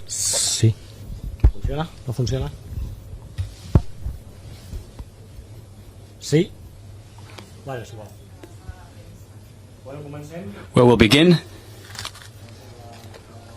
Sí. ¿Funciona? ¿No funciona? Sí. Vale, es igual. Well, we'll begin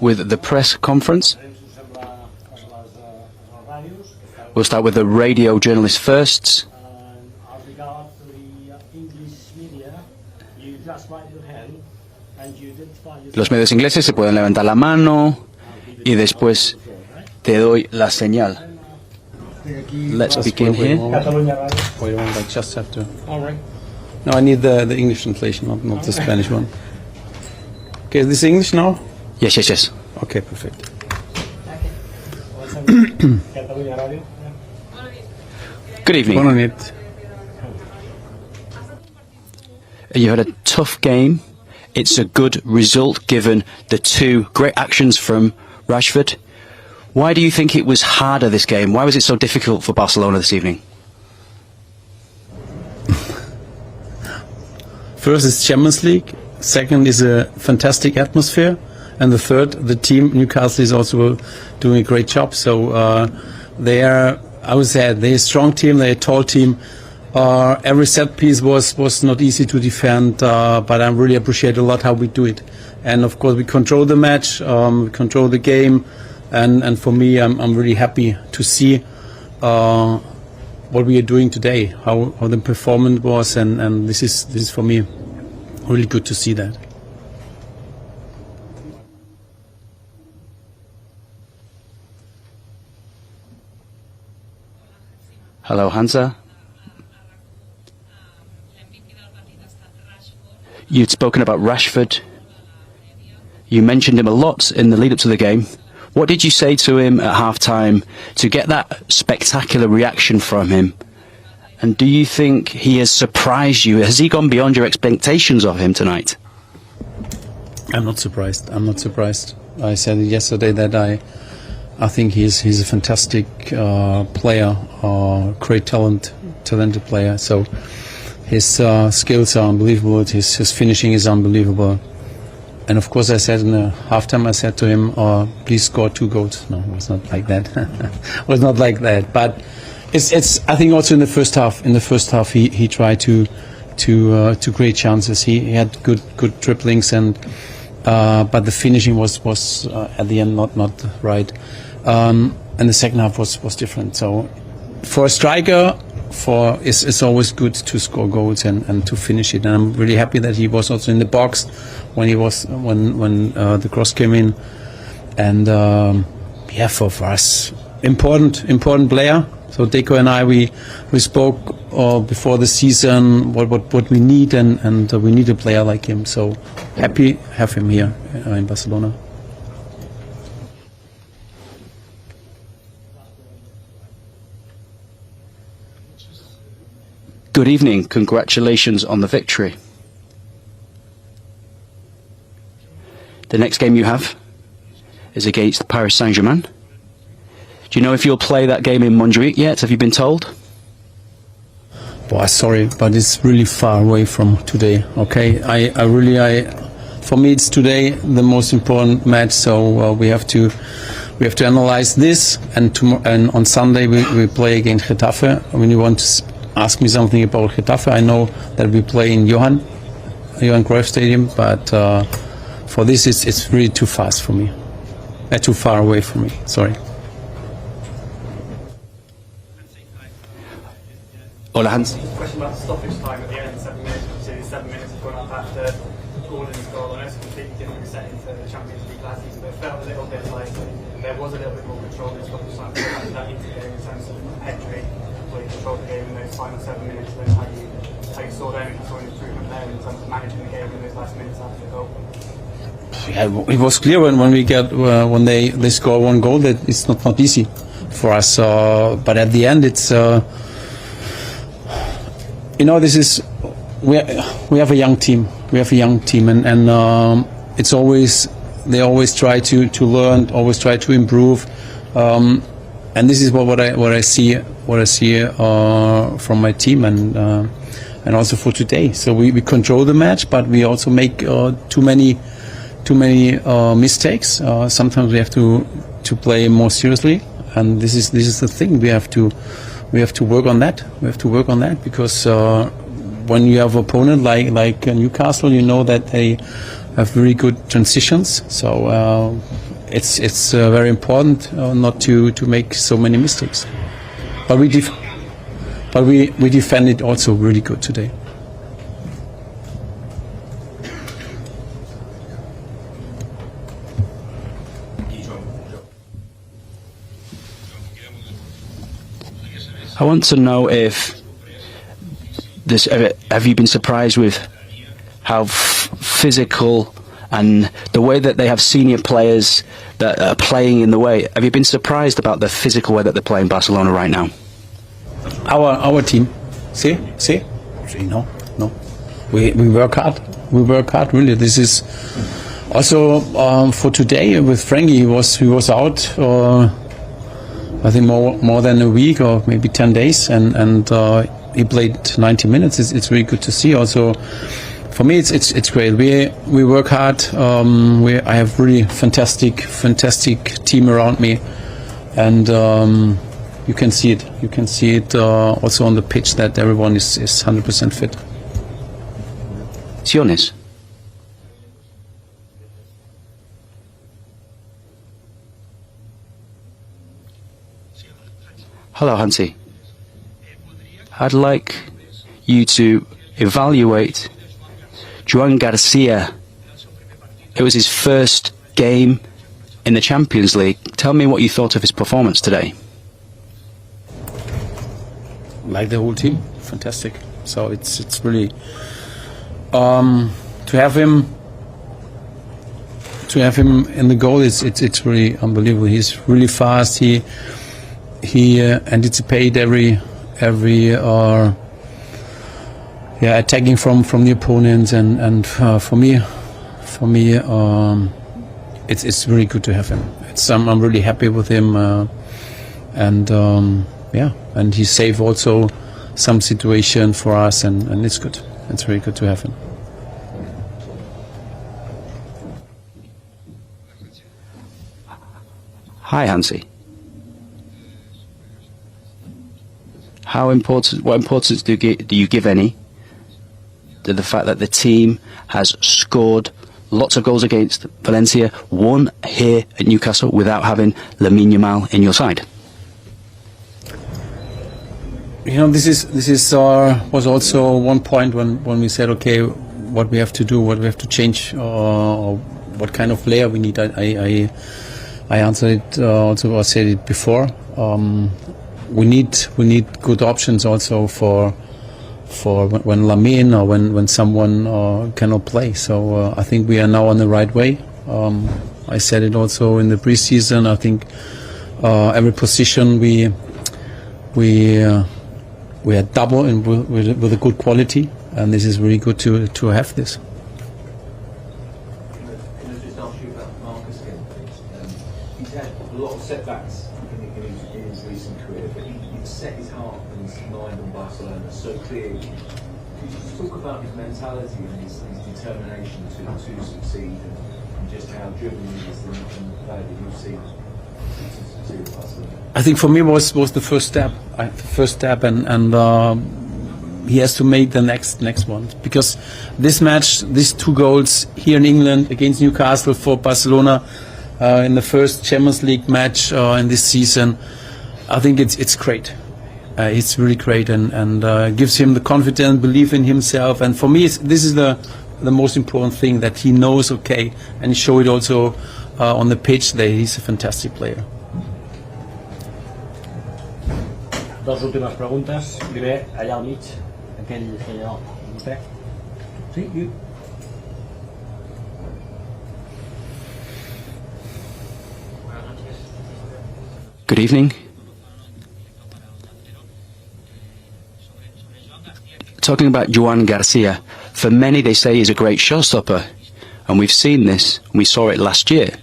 with the press conference. We'll start with the radio journalists first. Los medios ingleses se pueden levantar la mano y después te doy la señal. Let's begin here. Wait, I just have to. No, I need the English translation, not the Spanish one. Okay, is this English now? Yes, yes, yes. Okay, perfect. Good evening. One on it. You had a tough game. It's a good result given the two great actions from Rashford. Why do you think it was harder this game? Why was it so difficult for Barcelona this evening? First is Champions League. Second is a fantastic atmosphere. And the third, the team, Newcastle, is also doing a great job. So they are, I would say, they're a strong team, they're a tall team. Every set piece was not easy to defend, but I really appreciate a lot how we do it. And of course we control the match, we control the game, and for me I'm really happy to see what we are doing today, how the performance was, and this is for me really good to see that. Hello, Hansa. You'd spoken about Rashford. You mentioned him a lot in the lead-up to the game. What did you say to him at half-time to get that spectacular reaction from him? And do you think he has surprised you? Has he gone beyond your expectations of him tonight? I'm not surprised. I'm not surprised. I said yesterday that I think he's a fantastic player, great talented player. So his skills are unbelievable. His finishing is unbelievable. And of course, I said in the halftime, I said to him, "Please score 2 goals." No, it was not like that. It was not like that. But it's. I think also in the first half. In the first half, he tried to create chances. He had good dribblings, and but the finishing was at the end not right. And the second half was different. So for a striker, it's always good to score goals and to finish it. And I'm really happy that he was also in the box when the cross came in. And for us, important player. So Deco and I we spoke before the season what we need, and we need a player like him. So happy to have him here in Barcelona. Good evening. Congratulations on the victory. The next game you have is against Paris Saint-Germain. Do you know if you'll play that game in Montjuic yet? Have you been told? Boy, sorry, but it's really far away from today. Okay, for me it's today the most important match. So we have to analyze this, and on Sunday we play against Getafe. When you want to ask me something about Getafe, I know that we play in Johan Cruyff Stadium, but for this it's really too fast for me, too far away from me. Sorry. Hola, Hans. Question about the stoppage time at the end, 7 minutes. Obviously, 7 minutes has gone up after Gordon's goal. I know it's a completely different setting to the Champions League last season, but it felt a little bit like there was a little bit more control in stoppage time. How did that integrate in terms of Pedri, where you controlled the game in those final 7 minutes, and how you saw them, if you saw an improvement there in terms of managing the game in those last minutes after the goal? Yeah, it was clear when they score 1 goal that it's not easy for us. But at the end, it's. This is we have a young team. And it's always they always try to learn, always try to improve, and this is what I see from my team and also for today. So we control the match, but we also make too many mistakes. Sometimes we have to to play more seriously, and this is the thing we have to work on that. We have to work on that because when you have an opponent like Newcastle, you know that they have very good transitions. So it's very important not to make so many mistakes. But we defend it also really good today. I want to know if this. Have you been surprised with how physical and the way that they have senior players that are playing in the way? Have you been surprised about the physical way that they're playing Barcelona right now? Our team, see, no. We work hard. We work hard really. This is also for today with Frankie. He was out. I think more than a week or maybe 10 days, and he played 90 minutes. It's really good to see. Also, for me, it's great. We work hard. I have really fantastic team around me, and you can see it. You can see it also on the pitch that everyone is 100% fit. Sionis. Hello, Hansi. I'd like you to evaluate Joan Garcia. It was his first game in the Champions League. Tell me what you thought of his performance today. Like the whole team, fantastic. So it's really to have him in the goal. It's really unbelievable. He's really fast. He anticipated every attacking from the opponents, and for me it's really good to have him. I'm really happy with him, and he saved also some situation for us, and it's good. It's really good to have him. Hi, Hansi. What importance do you give any to the fact that the team has scored lots of goals against Valencia, one here at Newcastle without having Lamine Yamal in your side? You know, this was also one point when we said, okay, what we have to do, what we have to change, or what kind of player we need. I answered it also. I said it before. We need good options also for when Lamine or when someone cannot play. So I think we are now on the right way. I said it also in the preseason. I think every position we are double and with a good quality, and this is really good to have this. Can I just ask you about Marcus again, please? He's had a lot of setbacks in his recent career, but he's set his heart and his mind on Barcelona so clearly. Could you just talk about his mentality and his determination to succeed, and just how driven he is in the player that you've seen to succeed at Barcelona? I think for me was the first step, and he has to make the next one, because this match, these 2 goals here in England against Newcastle for Barcelona in the first Champions League match in this season, I think it's great. It's really great, and gives him the confidence, belief in himself, and for me this is the most important thing, that he knows, okay, and show it also on the pitch that he's a fantastic player. Dos últimes preguntes. Primer, allà al mig, aquell senyor. Vostè? Sí, you. Good evening. Talking about Joan Garcia, for many they say he's a great showstopper, and we've seen this, we saw it last year.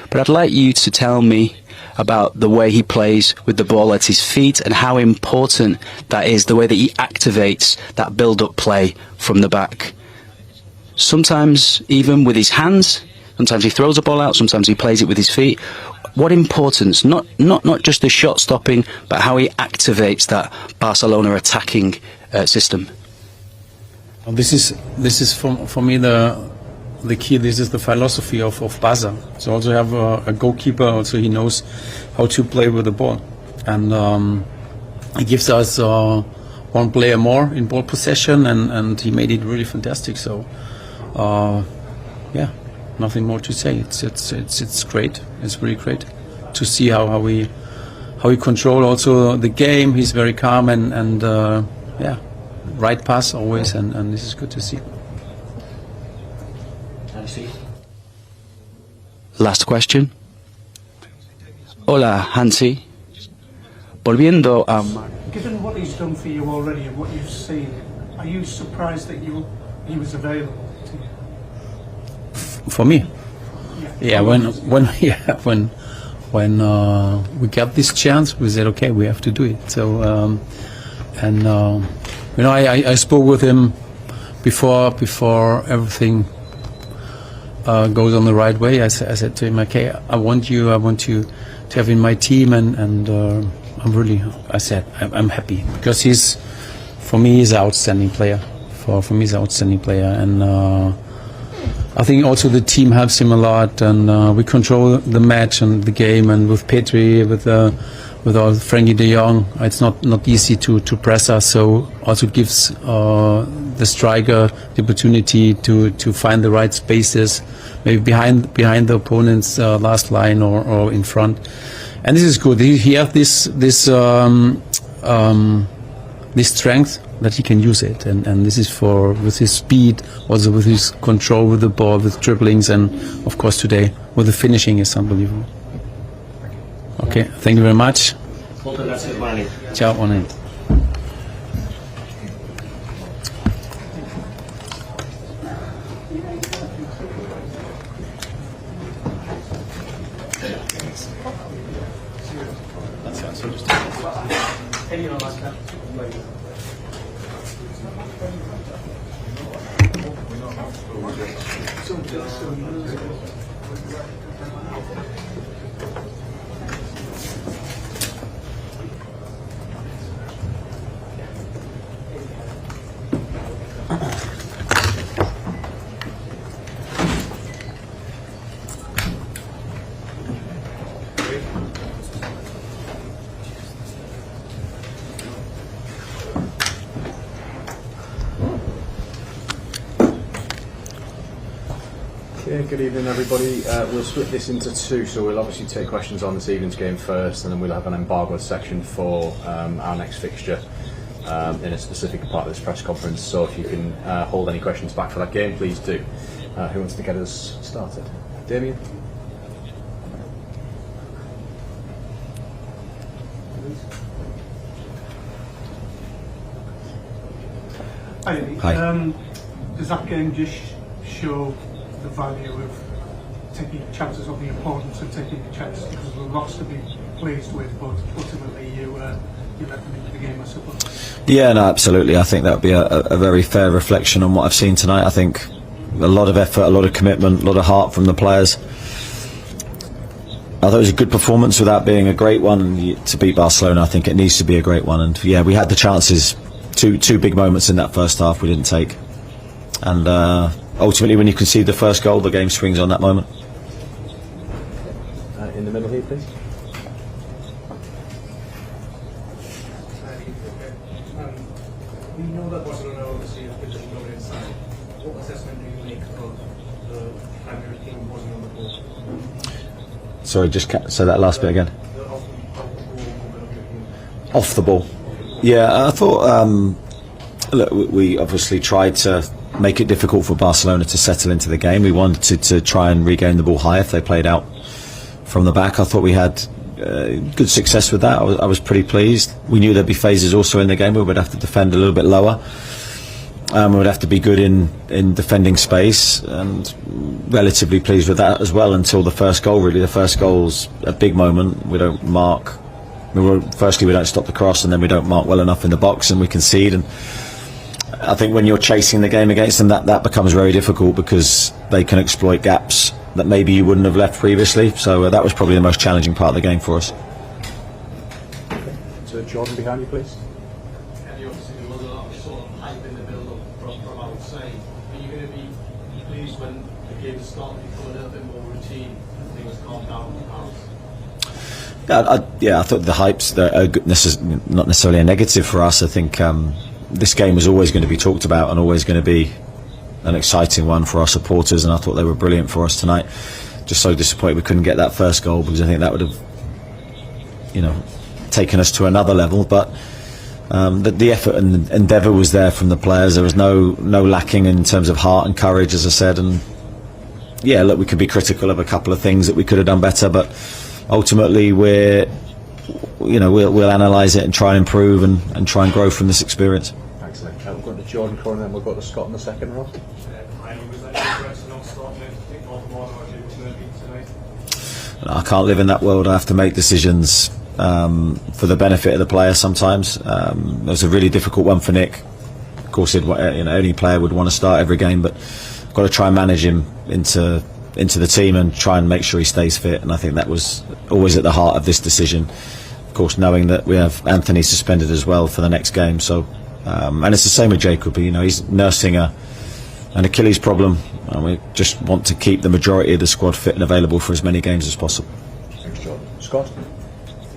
But I'd like you to tell me about the way he plays with the ball at his feet and how important that is, the way that he activates that build-up play from the back. Sometimes even with his hands, sometimes he throws the ball out, sometimes he plays it with his feet. what importance, not just the shot stopping, but how he activates that Barcelona attacking system? Well, this is for me the key. This is the philosophy of Barca. So also have a goalkeeper. Also he knows how to play with the ball, and he gives us one player more in ball possession, and he made it really fantastic. So yeah, nothing more to say. It's great. It's really great to see how we control also the game. He's very calm and yeah, right pass always, and this is good to see. Last question. Hola, Hansi. Volviendo a... Given what he's done for you already and what you've seen, are you surprised that he was available to you? For me, yeah. When we got this chance, we said, okay, we have to do it. So you know, I spoke with him before everything goes on the right way. I said to him, okay, I want you to have in my team, and I'm happy because for me he's an outstanding player. For me he's an outstanding player, and I think also the team helps him a lot, and we control the match and the game, and with Petri, with our Frankie de Jong, it's not easy to press us. So also it gives the striker the opportunity to find the right spaces, maybe behind the opponent's last line or in front. And this is good. He has this strength that he can use it, and this is with his speed, also with his control with the ball, with dribblings, and of course today with the finishing is unbelievable. Okay, thank you very much. Ciao, bona nit. Yeah, good evening everybody. We'll split this into two, so we'll obviously take questions on this evening's game first, and then we'll have an embargoed section for our next fixture in a specific part of this press conference. So if you can hold any questions back for that game, please do. Who wants to get us started? Damien? Hi. Does that game just show the value of taking chances on the opponents and taking a chance? Because there's lots to be pleased with, but ultimately you let them into the game, I suppose. Yeah, no, absolutely. I think that would be a very fair reflection on what I've seen tonight. I think a lot of effort, a lot of commitment, a lot of heart from the players. I thought it was a good performance without being a great one. To beat Barcelona, I think it needs to be a great one. And yeah, we had the chances, two big moments in that first half we didn't take. And ultimately, when you concede the first goal, the game swings on that moment. In the middle here, please. We know that Barcelona obviously has been just loaded inside. What assessment do you make of the primary team wasn't on the ball? Sorry, just say that last bit again. Off the ball. Yeah, I thought. Look, we obviously tried to make it difficult for Barcelona to settle into the game. We wanted to try and regain the ball high if they played out from the back. I thought we had good success with that. I was pretty pleased. We knew there'd be phases also in the game where we'd have to defend a little bit lower. We would have to be good in defending space, and relatively pleased with that as well until the first goal. Really, the first goal's a big moment. We don't mark. Firstly, we don't stop the cross, and then we don't mark well enough in the box, and we concede. And I think when you're chasing the game against them, that becomes very difficult because they can exploit gaps that maybe you wouldn't have left previously. So that was probably the most challenging part of the game for us. So Jordan, behind you, please. Eddie, obviously there was a lot of sort of hype in the build-up from outside. Are you going to be pleased when the game started to become a little bit more routine and things calm down in the house? I thought the hype's this is not necessarily a negative for us. I think this game was always going to be talked about and always going to be an exciting one for our supporters, and I thought they were brilliant for us tonight. Just so disappointed we couldn't get that first goal, because I think that would have, taken us to another level. But the effort and endeavour was there from the players. There was no lacking in terms of heart and courage, as I said. And yeah, look, we could be critical of a couple of things that we could have done better, but ultimately we'll analyse it and try and improve and try and grow from this experience. Excellent. We'll go to Jordan Corner, and then we'll go to Scott in the second row. I can't live in that world. I have to make decisions for the benefit of the player sometimes. It was a really difficult one for Nick. Of course, any player would want to start every game, but I've got to try and manage him into the team and try and make sure he stays fit. And I think that was always at the heart of this decision. Of course, knowing that we have Anthony suspended as well for the next game. So, and it's the same with Jacob. He's nursing an Achilles problem, and we just want to keep the majority of the squad fit and available for as many games as possible. Thanks, Jordan. Scott?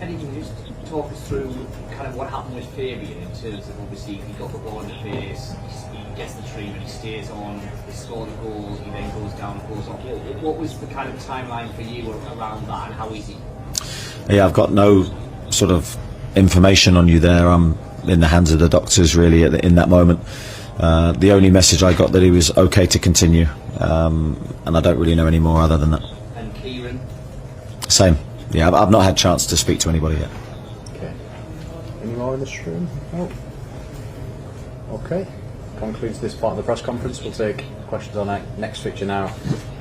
Eddie, can you just talk us through kind of what happened with Fabian in terms of, obviously he got the ball in the face, he gets the treatment, he stays on, he scored a goal, he then goes down and goes off. What was the kind of timeline for you around that, and how is he? Yeah, I've got no sort of information on you there. I'm in the hands of the doctors really in that moment. The only message I got that he was okay to continue, and I don't really know any more other than that. And Kieran? Same. Yeah, I've not had a chance to speak to anybody yet. Okay. Any more in this room? No. Okay. Concludes this part of the press conference. We'll take questions on our next fixture now.